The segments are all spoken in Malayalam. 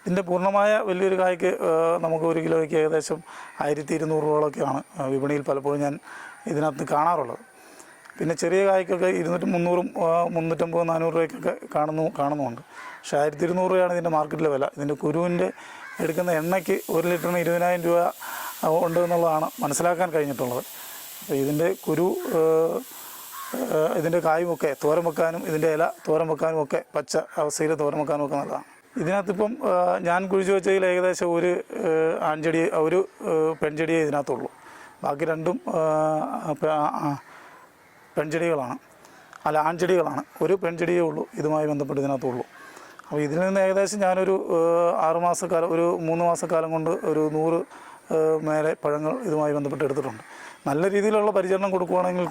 ഇതിൻ്റെ പൂർണ്ണമായ വലിയൊരു കായ്ക്ക് നമുക്ക് 1 കിലോയ്ക്ക് ഏകദേശം 1200 രൂപയോളൊക്കെയാണ് വിപണിയിൽ പലപ്പോഴും ഞാൻ ഇതിനകത്ത് കാണാറുള്ളത്. പിന്നെ ചെറിയ കായ്ക്കൊക്കെ 200, 300, 350, 400 രൂപയ്ക്കൊക്കെ കാണുന്നുമുണ്ട്. പക്ഷേ 1200 രൂപയാണ് ഇതിൻ്റെ മാർക്കറ്റിലെ വില. ഇതിൻ്റെ കുരുവിൻ്റെ എടുക്കുന്ന എണ്ണയ്ക്ക് 1 ലിറ്ററിന് 20,000 രൂപ ഉണ്ട് എന്നുള്ളതാണ് മനസ്സിലാക്കാൻ കഴിഞ്ഞിട്ടുള്ളത്. അപ്പോൾ ഇതിൻ്റെ കുരു ഇതിൻ്റെ കായുമൊക്കെ തോരൻ വെക്കാനും ഇതിൻ്റെ ഇല തോരൻ വെക്കാനും ഒക്കെ പച്ച അവസ്ഥയിൽ തോരൻ വെക്കാനും ഒക്കെ നല്ലതാണ്. ഇതിനകത്തിപ്പം ഞാൻ കുഴിച്ച് വെച്ചതിൽ ഏകദേശം ഒരു ആൺചെടി ഒരു പെൺചെടിയേ ഇതിനകത്തുള്ളൂ. ബാക്കി രണ്ടും പെൺചെടികളാണ്, അല്ല ആൺചെടികളാണ്. ഒരു പെൺചെടിയേ ഉള്ളൂ ഇതുമായി ബന്ധപ്പെട്ട് ഇതിനകത്തുള്ളൂ. അപ്പോൾ ഇതിൽ നിന്ന് ഏകദേശം ഞാനൊരു 6 മാസക്കാലം, ഒരു 3 മാസക്കാലം കൊണ്ട് ഒരു 100 മേലെ പഴങ്ങൾ ഇതുമായി ബന്ധപ്പെട്ട് എടുത്തിട്ടുണ്ട്. നല്ല രീതിയിലുള്ള പരിചരണം കൊടുക്കുകയാണെങ്കിൽ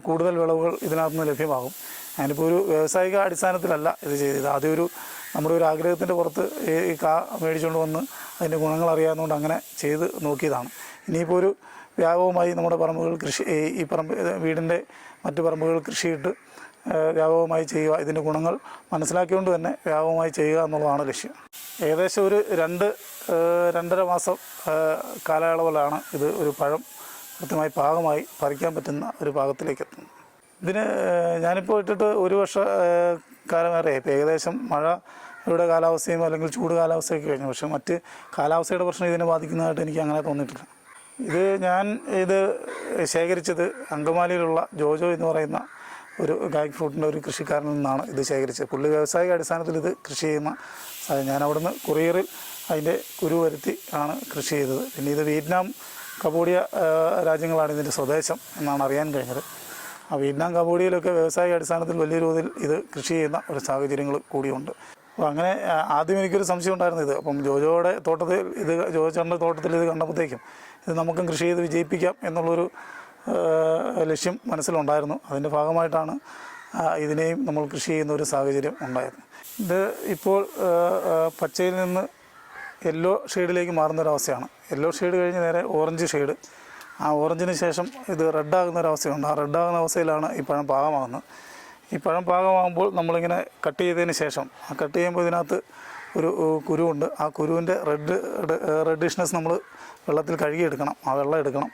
കൂടുതൽ വിളവുകൾ ഇതിനകത്ത് നിന്ന് ലഭ്യമാകും. ഞാനിപ്പോൾ ഒരു വ്യാവസായിക അടിസ്ഥാനത്തിലല്ല ഇത് ചെയ്തത്. ആദ്യം നമ്മുടെ ഒരു ആഗ്രഹത്തിൻ്റെ പുറത്ത് ഈ കാ മേടിച്ചുകൊണ്ട് വന്ന് അതിൻ്റെ ഗുണങ്ങൾ അറിയാവുന്നതുകൊണ്ട് അങ്ങനെ ചെയ്ത് നോക്കിയതാണ്. ഇനിയിപ്പോൾ ഒരു വ്യാപകമായി നമ്മുടെ പറമ്പുകൾ ഈ വീടിൻ്റെ മറ്റു പറമ്പുകൾ കൃഷിയിട്ട് വ്യാപകമായി ചെയ്യുക, ഇതിൻ്റെ ഗുണങ്ങൾ മനസ്സിലാക്കിക്കൊണ്ട് തന്നെ വ്യാപകമായി ചെയ്യുക എന്നുള്ളതാണ് ലക്ഷ്യം. ഏകദേശം ഒരു 2-2.5 മാസം കാലയളവിലാണ് ഇത് ഒരു പഴം കൃത്യമായി പാകമായി പറിക്കാൻ പറ്റുന്ന ഒരു പാകത്തിലേക്ക് എത്തുന്നത്. ഇതിന് ഞാനിപ്പോൾ ഇട്ടിട്ട് 1 വർഷ കാലമേറെ ഇപ്പോൾ ഏകദേശം മഴയുടെ കാലാവസ്ഥയും അല്ലെങ്കിൽ ചൂട് കാലാവസ്ഥയൊക്കെ കഴിഞ്ഞു. പക്ഷേ മറ്റ് കാലാവസ്ഥയുടെ പ്രശ്നം ഇതിനെ ബാധിക്കുന്നതായിട്ട് എനിക്ക് അങ്ങനെ തോന്നിയിട്ടില്ല. ഞാൻ ശേഖരിച്ചത് അങ്കമാലിയിലുള്ള ജോജോ എന്ന് പറയുന്ന ഒരു ഗാഗ് ഫ്രൂട്ടിൻ്റെ ഒരു കൃഷിക്കാരനിൽ നിന്നാണ് ഇത് ശേഖരിച്ചത്. പുള്ളി വ്യാവസായിക അടിസ്ഥാനത്തിൽ ഇത് കൃഷി ചെയ്യുന്ന ഞാൻ അവിടുന്ന് കൊറിയറിൽ അതിൻ്റെ കുരു വരുത്തി ആണ് കൃഷി ചെയ്തത്. പിന്നെ ഇത് വിയറ്റ്നാം, കംബോഡിയ രാജ്യങ്ങളാണ് ഇതിൻ്റെ സ്വദേശം എന്നാണ് അറിയാൻ കഴിഞ്ഞത്. ആ വിയറ്റ്നാം, കംബോഡിയയിലൊക്കെ വ്യാവസായിക അടിസ്ഥാനത്തിൽ വലിയ തോതിൽ ഇത് കൃഷി ചെയ്യുന്ന ഒരു സാഹചര്യങ്ങൾ കൂടിയുണ്ട്. അപ്പോൾ അങ്ങനെ ആദ്യം എനിക്കൊരു സംശയം ഉണ്ടായിരുന്നു ഇത്. അപ്പം ജോജോയുടെ തോട്ടത്തിൽ ജോജോച്ചേട്ടൻ്റെ തോട്ടത്തിൽ ഇത് കണ്ടപ്പോഴത്തേക്കും ഇത് നമുക്കും കൃഷി ചെയ്ത് വിജയിപ്പിക്കാം എന്നുള്ളൊരു ലക്ഷ്യം മനസ്സിലുണ്ടായിരുന്നു. അതിൻ്റെ ഭാഗമായിട്ടാണ് ഇതിനെയും നമ്മൾ കൃഷി ചെയ്യുന്ന ഒരു സാഹചര്യം ഉണ്ടായത്. ഇത് ഇപ്പോൾ പച്ചയിൽ നിന്ന് യെല്ലോ ഷെയ്ഡിലേക്ക് മാറുന്നൊരവസ്ഥയാണ്. യെല്ലോ ഷെയ്ഡ് കഴിഞ്ഞ് നേരെ ഓറഞ്ച് ഷെയ്ഡ്, ആ ഓറഞ്ചിന് ശേഷം ഇത് റെഡാകുന്നൊരവസ്ഥയുണ്ട്. ആ റെഡാകുന്ന അവസ്ഥയിലാണ് ഈ പഴം പാകമാകുന്നത്. ഈ പഴം പാകമാകുമ്പോൾ നമ്മളിങ്ങനെ കട്ട് ചെയ്തതിന് ശേഷം, ആ കട്ട് ചെയ്യുമ്പോൾ ഇതിനകത്ത് ഒരു കുരുവുണ്ട്. ആ കുരുവിൻ്റെ റെഡിഷ്നെസ് നമ്മൾ വെള്ളത്തിൽ കഴുകിയെടുക്കണം. ആ വെള്ളം എടുക്കണം.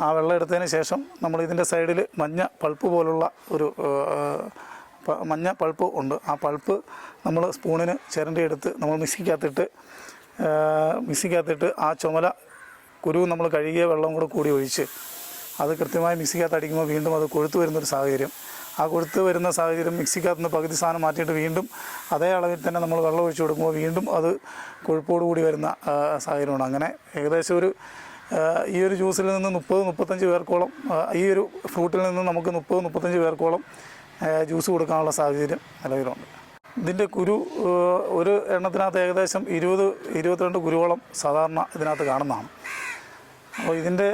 ആ വെള്ളം എടുത്തതിന് ശേഷം നമ്മൾ ഇതിൻ്റെ സൈഡിൽ മഞ്ഞ പൾപ്പ് പോലുള്ള ഒരു മഞ്ഞ പൾപ്പ് ഉണ്ട്. ആ പൾപ്പ് നമ്മൾ സ്പൂണിന് ചിരണ്ടിയെടുത്ത് നമ്മൾ മിക്സിക്കകത്തിട്ട് ആ ചുമല കുരു നമ്മൾ കഴുകിയ വെള്ളം കൂടി ഒഴിച്ച് അത് കൃത്യമായി മിക്സിക്കകത്ത് അടിക്കുമ്പോൾ വീണ്ടും അത് കൊഴുത്ത് വരുന്നൊരു സാഹചര്യം. ആ കൊഴുത്ത് വരുന്ന സാഹചര്യം മിക്സിക്കകത്ത് നിന്ന് പകുതി സാധനം മാറ്റിയിട്ട് വീണ്ടും അതേ അളവിൽ തന്നെ നമ്മൾ വെള്ളം ഒഴിച്ച് കൊടുക്കുമ്പോൾ വീണ്ടും അത് കൊഴുപ്പോടുകൂടി വരുന്ന സാഹചര്യമാണ്. അങ്ങനെ ഏകദേശം ഈ ഒരു ജ്യൂസിൽ നിന്ന് 30-35 പേർക്കോളം, ഈ ഒരു ഫ്രൂട്ടിൽ നിന്ന് നമുക്ക് 30-35 പേർക്കോളം ജ്യൂസ് കൊടുക്കാനുള്ള സാഹചര്യം നിലവിലുണ്ട്. ഇതിൻ്റെ കുരു ഒരു എണ്ണത്തിനകത്ത് ഏകദേശം 20-22 കുരുവോളം സാധാരണ ഇതിനകത്ത് കാണുന്നതാണ്. അപ്പോൾ ഇതിൻ്റെ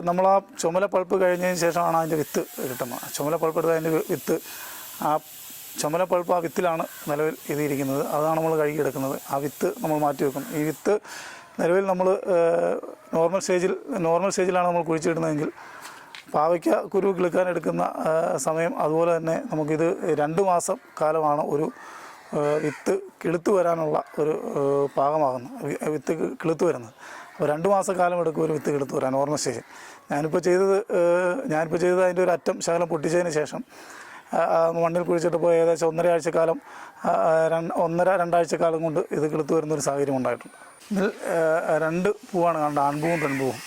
നമ്മൾ ആ ചുമല പൾപ്പ് കഴിഞ്ഞതിന് ശേഷമാണ് അതിൻ്റെ വിത്ത് കിട്ടുന്നത്. ചുമല പൾപ്പ് എടുത്ത് അതിൻ്റെ വിത്ത്, ആ ചുമല പൾപ്പ് ആ വിത്തിലാണ് നിലവിൽ ഇതിരിക്കുന്നത്. അതാണ് നമ്മൾ കഴുകിയെടുക്കുന്നത്. ആ വിത്ത് നമ്മൾ മാറ്റി വെക്കും. ഈ വിത്ത് നിലവിൽ നമ്മൾ നോർമൽ സ്റ്റേജിലാണ് നമ്മൾ കുഴിച്ചിടുന്നതെങ്കിൽ പാവയ്ക്ക കുരു കിളുക്കാൻ എടുക്കുന്ന സമയം അതുപോലെ തന്നെ നമുക്കിത് 2 മാസം കാലമാണ് ഒരു വിത്ത് കിളുത്ത് വരാനുള്ള ഒരു പാകമാകുന്നത്, വിത്ത് കിളുത്ത് വരുന്നത്. അപ്പോൾ 2 മാസക്കാലം എടുക്കും ഒരു വിത്ത് കിളുത്ത് വരാൻ നോർമൽ സ്റ്റേജിൽ. ഞാനിപ്പോൾ ചെയ്തത് അതിൻ്റെ ഒരു അറ്റം ശകലം പൊട്ടിച്ചതിന് ശേഷം മണ്ണിൽ കുഴിച്ചിട്ടപ്പോൾ ഏകദേശം 1.5 ആഴ്ചക്കാലം 1.5-2 ആഴ്ചക്കാലം കൊണ്ട് ഇത് കിളുത്ത് വരുന്നൊരു സാഹചര്യം ഉണ്ടായിട്ടുണ്ട്. ഇതിൽ 2 പൂവാണ് കാണുന്നത്, ആൺപൂവും പെൺപൂവും.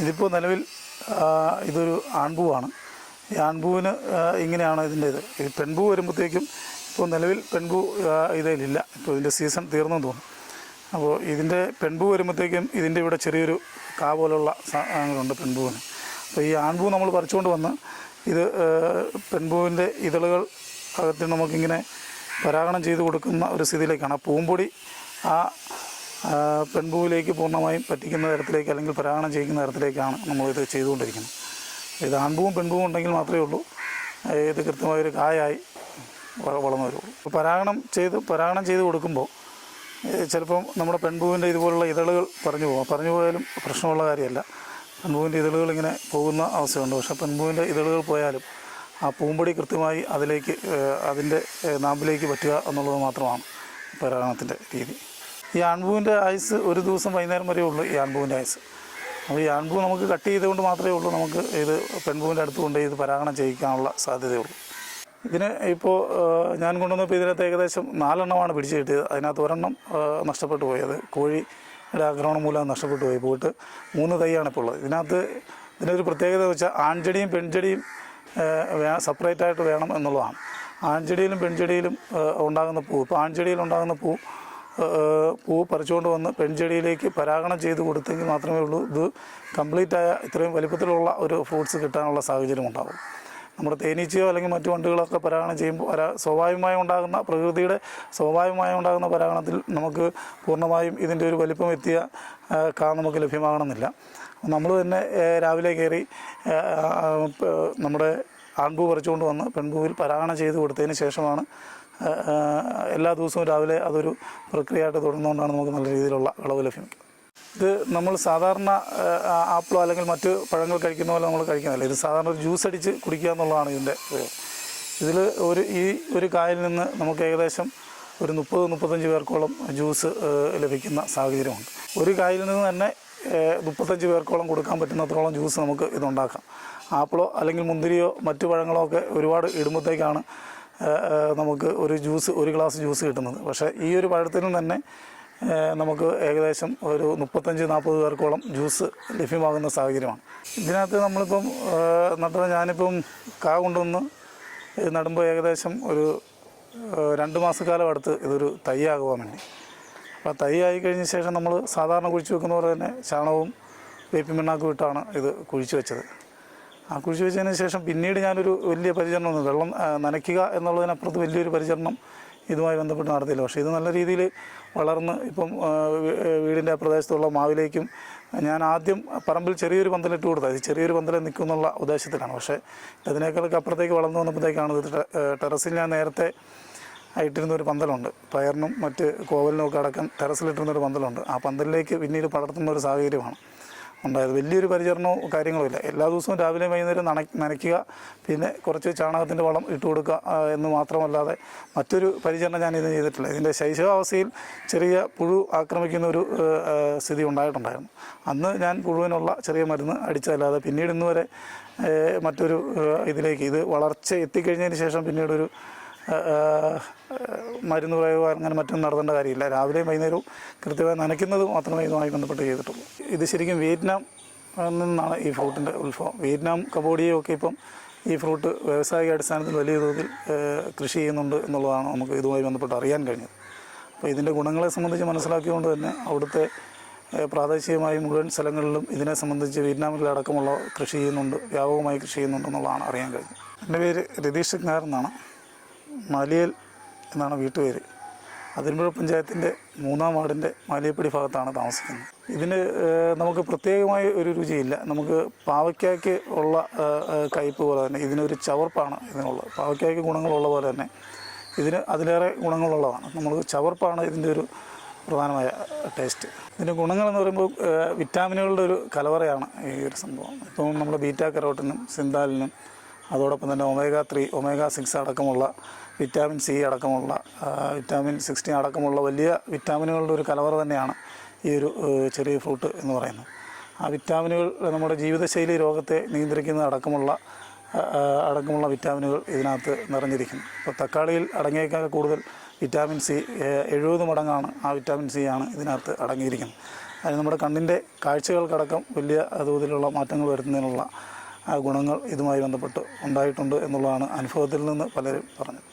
ഇതിപ്പോൾ നിലവിൽ ഇതൊരു ആൺപൂവാണ്. ഈ ആൺപൂവിന് ഇങ്ങനെയാണ് ഇതിൻ്റെ ഈ പെൺപൂ വരുമ്പോഴത്തേക്കും ഇപ്പോൾ നിലവിൽ പെൺപൂ ഇതിലില്ല. ഇപ്പോൾ ഇതിൻ്റെ സീസൺ തീർന്നെന്ന് തോന്നുന്നു. അപ്പോൾ ഇതിൻ്റെ പെൺപൂ വരുമ്പോഴത്തേക്കും ഇതിൻ്റെ ഇവിടെ ചെറിയൊരു കാ പോലുള്ള സാധനങ്ങളുണ്ട് പെൺപൂവിന്. അപ്പോൾ ഈ ആൺപൂ നമ്മൾ പറിച്ചുകൊണ്ട് വന്ന് ഇത് പെൺപൂവിൻ്റെ ഇതളുകൾ അകത്ത് നമുക്കിങ്ങനെ പരാഗണം ചെയ്ത് കൊടുക്കുന്ന ഒരു സ്ഥിതിയിലേക്കാണ്. ആ പൂമ്പൊടി ആ പെൺപൂവിലേക്ക് പൂർണ്ണമായും പറ്റിക്കുന്ന തരത്തിലേക്ക് അല്ലെങ്കിൽ പരാഗണം ചെയ്യുന്ന തരത്തിലേക്കാണ് നമ്മളിത് ചെയ്തുകൊണ്ടിരിക്കുന്നത്. ഇത് ആൺപൂവും പെൺപൂവും ഉണ്ടെങ്കിൽ മാത്രമേ ഉള്ളൂ ഇത് കൃത്യമായൊരു കായായി വളർന്നു വരുള്ളൂ. പരാഗണം ചെയ്ത് കൊടുക്കുമ്പോൾ ചിലപ്പം നമ്മുടെ പെൺപൂവിൻ്റെ ഇതുപോലുള്ള ഇതളുകൾ പറഞ്ഞു പോയാലും പ്രശ്നമുള്ള കാര്യമല്ല. പെൺപൂവിൻ്റെ ഇതളുകൾ ഇങ്ങനെ പോകുന്ന അവസ്ഥയുണ്ട്. പക്ഷേ പെൺപൂവിൻ്റെ ഇതളുകൾ പോയാലും ആ പൂമ്പൊടി കൃത്യമായി അതിൻ്റെ നാമ്പിലേക്ക് പറ്റുക എന്നുള്ളത് മാത്രമാണ് പരാഗണത്തിൻ്റെ രീതി. ഈ ആൺപൂവിൻ്റെ ആയുസ് ഒരു ദിവസം വൈകുന്നേരം വരെ ഉള്ളൂ ഈ ആൺപൂവിൻ്റെ ആയുസ്. അപ്പോൾ ഈ ആൺപൂ നമുക്ക് കട്ട് ചെയ്തുകൊണ്ട് മാത്രമേ ഉള്ളൂ നമുക്ക് ഇത് പെൺപൂവിൻ്റെ അടുത്ത് കൊണ്ട് ഇത് പരാഗണം ചെയ്യിക്കാനുള്ള സാധ്യതയുള്ളൂ. ഇതിന് ഇപ്പോൾ ഞാൻ കൊണ്ടുവന്നപ്പോൾ ഇതിനകത്ത് ഏകദേശം 4 എണ്ണമാണ് പിടിച്ച് കിട്ടിയത്. അതിനകത്ത് ഒരെണ്ണം നഷ്ടപ്പെട്ടു പോയി. അത് കോഴിയുടെ ആക്രമണം മൂലം നഷ്ടപ്പെട്ടു പോയിട്ട് 3 തൈയാണ് ഇപ്പോൾ ഉള്ളത്. ഇതിനൊരു പ്രത്യേകത എന്ന് വെച്ചാൽ ആൺചെടിയും പെൺചെടിയും സെപ്പറേറ്റായിട്ട് വേണം എന്നുള്ളതാണ്. ആൺചെടിയിലും പെൺചെടിയിലും ഉണ്ടാകുന്ന പൂ, ഇപ്പോൾ ആൺചെടിയിൽ ഉണ്ടാകുന്ന പൂ പറിച്ചുകൊണ്ട് വന്ന് പെൺചെടിയിലേക്ക് പരാഗണം ചെയ്ത് കൊടുത്തെങ്കിൽ മാത്രമേ ഉള്ളൂ ഇത് കംപ്ലീറ്റായ ഇത്രയും വലിപ്പത്തിലുള്ള ഒരു ഫ്രൂട്ട്സ് കിട്ടാനുള്ള സാഹചര്യം ഉണ്ടാകും. നമ്മുടെ തേനീച്ചയോ അല്ലെങ്കിൽ മറ്റു വണ്ടുകളൊക്കെ പരാഗണം ചെയ്യുമ്പോൾ സ്വാഭാവികമായി ഉണ്ടാകുന്ന പ്രകൃതിയുടെ സ്വാഭാവികമായി ഉണ്ടാകുന്ന പരാഗണത്തിൽ നമുക്ക് പൂർണ്ണമായും ഇതിൻ്റെ ഒരു വലിപ്പം എത്തിയ നമുക്ക് ലഭ്യമാകണമെന്നില്ല. നമ്മൾ തന്നെ രാവിലെ കയറി നമ്മുടെ ആൺപൂ പറിച്ചുകൊണ്ട് വന്ന് പെൺപൂവിൽ പരാഗണം ചെയ്ത് കൊടുത്തതിന് ശേഷമാണ് എല്ലാ ദിവസവും രാവിലെ അതൊരു പ്രക്രിയയായിട്ട് തുടർന്നുകൊണ്ടാണ് നമുക്ക് നല്ല രീതിയിലുള്ള വിളവ് ലഭ്യമാക്കുക. ഇത് നമ്മൾ സാധാരണ ആപ്പിളോ അല്ലെങ്കിൽ മറ്റ് പഴങ്ങൾ കഴിക്കുന്ന പോലെ നമ്മൾ കഴിക്കുന്നില്ല. ഇത് സാധാരണ ഒരു ജ്യൂസ് അടിച്ച് കുടിക്കുക എന്നുള്ളതാണ് ഇതിൻ്റെ ഉപയോഗം. ഇതിൽ ഈ ഒരു കായിൽ നിന്ന് നമുക്ക് ഏകദേശം ഒരു 30-35 പേർക്കോളം ജ്യൂസ് ലഭിക്കുന്ന സാഹചര്യമുണ്ട്. ഒരു കായിൽ നിന്ന് തന്നെ 35 പേർക്കോളം കൊടുക്കാൻ പറ്റുന്നത്രത്തോളം ജ്യൂസ് നമുക്ക് ഇതുണ്ടാക്കാം. ആപ്പിളോ അല്ലെങ്കിൽ മുന്തിരിയോ മറ്റു പഴങ്ങളോ ഒക്കെ ഒരുപാട് ഇടുമ്പോഴത്തേക്കാണ് നമുക്ക് ഒരു ഗ്ലാസ് ജ്യൂസ് കിട്ടുന്നത്. പക്ഷേ ഈ ഒരു പഴത്തിനും തന്നെ നമുക്ക് ഏകദേശം ഒരു 35-40 പേർക്കോളം ജ്യൂസ് ലഭ്യമാകുന്ന സാഹചര്യമാണ്. ഇതിനകത്ത് നമ്മളിപ്പം ഞാനിപ്പം കൊണ്ടുവന്ന് നടുമ്പോൾ ഏകദേശം ഒരു 2 മാസക്കാലം അടുത്ത് ഇതൊരു തൈയാകുവാൻ വേണ്ടി. അപ്പോൾ തൈ ആയിക്കഴിഞ്ഞ ശേഷം നമ്മൾ സാധാരണ കുഴിച്ച് വെക്കുന്ന പോലെ തന്നെ ചാണകവും വേപ്പിൻ പിണ്ണാക്കും ഇട്ടാണ് ഇത് കുഴിച്ച് വെച്ചത്. ആ കുഴിച്ച് വെച്ചതിന് ശേഷം പിന്നീട് ഞാനൊരു വലിയ പരിചരണമൊന്നും വെള്ളം നനയ്ക്കുക എന്നുള്ളതിനപ്പുറത്ത് വലിയൊരു പരിചരണം ഇതുമായി ബന്ധപ്പെട്ട് നടത്തിയില്ല. പക്ഷേ ഇത് നല്ല രീതിയിൽ വളർന്ന് ഇപ്പം വീടിൻ്റെ പ്രദേശത്തുള്ള മാവിലേക്കും ഞാൻ ആദ്യം പറമ്പിൽ ചെറിയൊരു പന്തലിട്ട് കൊടുത്തത്. ഇത് ചെറിയൊരു പന്തലിൽ നിൽക്കുമെന്നുള്ള ഉദ്ദേശത്തിലാണ്. പക്ഷേ അതിനേക്കാളൊക്കെ അപ്പുറത്തേക്ക് വളർന്നു വന്നപ്പോഴത്തേക്കാണ് ഇത് ടെറസിൽ ഞാൻ നേരത്തെ ഇട്ടിരുന്നൊരു പന്തലുണ്ട്. പയറിനും മറ്റ് കോവലിനും ഒക്കെ അടക്കം ടെറസിലിട്ടിരുന്നൊരു പന്തലുണ്ട്. ആ പന്തലിലേക്ക് പിന്നീട് പടർത്തുന്ന ഒരു സാഹചര്യമാണ് ഉണ്ടായത്. വലിയൊരു പരിചരണവും കാര്യങ്ങളും ഇല്ല. എല്ലാ ദിവസവും രാവിലെ വൈകുന്നേരം നനയ്ക്കുക, പിന്നെ കുറച്ച് ചാണകത്തിൻ്റെ വളം ഇട്ട് കൊടുക്കുക എന്ന് മാത്രമല്ലാതെ മറ്റൊരു പരിചരണം ഞാൻ ഇത് ചെയ്തിട്ടില്ല. ഇതിൻ്റെ ശൈശവാവസ്ഥയിൽ ചെറിയ പുഴു ആക്രമിക്കുന്ന ഒരു സ്ഥിതി ഉണ്ടായിട്ടുണ്ടായിരുന്നു. അന്ന് ഞാൻ പുഴുവിനുള്ള ചെറിയ മരുന്ന് അടിച്ചതല്ലാതെ പിന്നീട് ഇന്ന് വരെ മറ്റൊരു ഇതിലേക്ക് ഇത് വളർച്ച എത്തിക്കഴിഞ്ഞതിന് ശേഷം പിന്നീടൊരു മരുന്ന് പ്രയോഗം അങ്ങനെ മറ്റൊന്നും നടത്തേണ്ട കാര്യമില്ല. രാവിലെയും വൈകുന്നേരവും കൃത്യമായി നനയ്ക്കുന്നത് മാത്രമേ ഇതുമായി ബന്ധപ്പെട്ട് ചെയ്തിട്ടുള്ളൂ. ഇത് ശരിക്കും വിയറ്റ്നാം നിന്നാണ് ഈ ഫ്രൂട്ടിൻ്റെ ഉത്ഭവം. വിയറ്റ്നാം കംബോഡിയയും ഒക്കെ ഇപ്പം ഈ ഫ്രൂട്ട് വ്യാവസായിക അടിസ്ഥാനത്തിൽ വലിയ തോതിൽ കൃഷി ചെയ്യുന്നുണ്ട് എന്നുള്ളതാണ് നമുക്ക് ഇതുമായി ബന്ധപ്പെട്ട് അറിയാൻ കഴിഞ്ഞത്. അപ്പോൾ ഇതിൻ്റെ ഗുണങ്ങളെ സംബന്ധിച്ച് മനസ്സിലാക്കിയതുകൊണ്ട് തന്നെ അവിടുത്തെ പ്രാദേശികമായി മുഴുവൻ സ്ഥലങ്ങളിലും ഇതിനെ സംബന്ധിച്ച് വിയറ്റ്നാമിലടക്കമുള്ള കൃഷി ചെയ്യുന്നുണ്ട്, വ്യാപകമായി കൃഷി ചെയ്യുന്നുണ്ടെന്നുള്ളതാണ് അറിയാൻ കഴിഞ്ഞത്. എൻ്റെ പേര് രതീഷ് നായർ എന്നാണ്. മാലിയേൽ എന്നാണ് വീട്ടുപേര്. അതിരമ്പുഴ പഞ്ചായത്തിൻ്റെ 3-ാം വാർഡിൻ്റെ മാലിയപ്പടി ഭാഗത്താണ് താമസിക്കുന്നത്. ഇതിന് നമുക്ക് പ്രത്യേകമായ ഒരു രുചിയില്ല. നമുക്ക് പാവയ്ക്കായ്ക്ക് ഉള്ള കയ്പ്പ് പോലെ തന്നെ ഇതിനൊരു ചവർപ്പാണ് ഇതിനുള്ളത്. പാവയ്ക്കായ്ക്ക് ഗുണങ്ങളുള്ള പോലെ തന്നെ ഇതിന് അതിലേറെ ഗുണങ്ങളുള്ളതാണ്. നമ്മൾ ചവർപ്പാണ് ഇതിൻ്റെ ഒരു പ്രധാനമായ ടേസ്റ്റ്. ഇതിൻ്റെ ഗുണങ്ങളെന്ന് പറയുമ്പോൾ വിറ്റാമിനുകളുടെ ഒരു കലവറയാണ് ഈ ഒരു സംഭവം. ഇപ്പം നമ്മൾ ബീറ്റാ കരോട്ടിനും സിന്താലിനും അതോടൊപ്പം തന്നെ ഒമേഗ-3, ഒമേഗ-6 അടക്കമുള്ള വിറ്റാമിൻ സി അടക്കമുള്ള വിറ്റാമിൻ 16 അടക്കമുള്ള വലിയ വിറ്റാമിനുകളുടെ ഒരു കലവറ തന്നെയാണ് ഈ ഒരു ചെറിയ ഫ്രൂട്ട് എന്ന് പറയുന്നത്. ആ വിറ്റാമിനുകൾ നമ്മുടെ ജീവിതശൈലി രോഗത്തെ നിയന്ത്രിക്കുന്ന അടക്കമുള്ള വിറ്റാമിനുകൾ ഇതിനകത്ത് നിറഞ്ഞിരിക്കുന്നു. ഇപ്പോൾ തക്കാളിയിൽ അടങ്ങിയേക്കാൾ കൂടുതൽ വിറ്റാമിൻ സി 70 മടങ്ങാണ് ആ വിറ്റാമിൻ സി ആണ് ഇതിനകത്ത് അടങ്ങിയിരിക്കുന്നത്. അതിന് നമ്മുടെ കണ്ണിൻ്റെ കാഴ്ചകൾക്കടക്കം വലിയ തോതിലുള്ള മാറ്റങ്ങൾ വരുത്തുന്നതിനുള്ള ഗുണങ്ങൾ ഇതുമായി ബന്ധപ്പെട്ട് ഉണ്ടായിട്ടുണ്ട് എന്നുള്ളതാണ് അനുഭവത്തിൽ നിന്ന് പലരും പറഞ്ഞത്.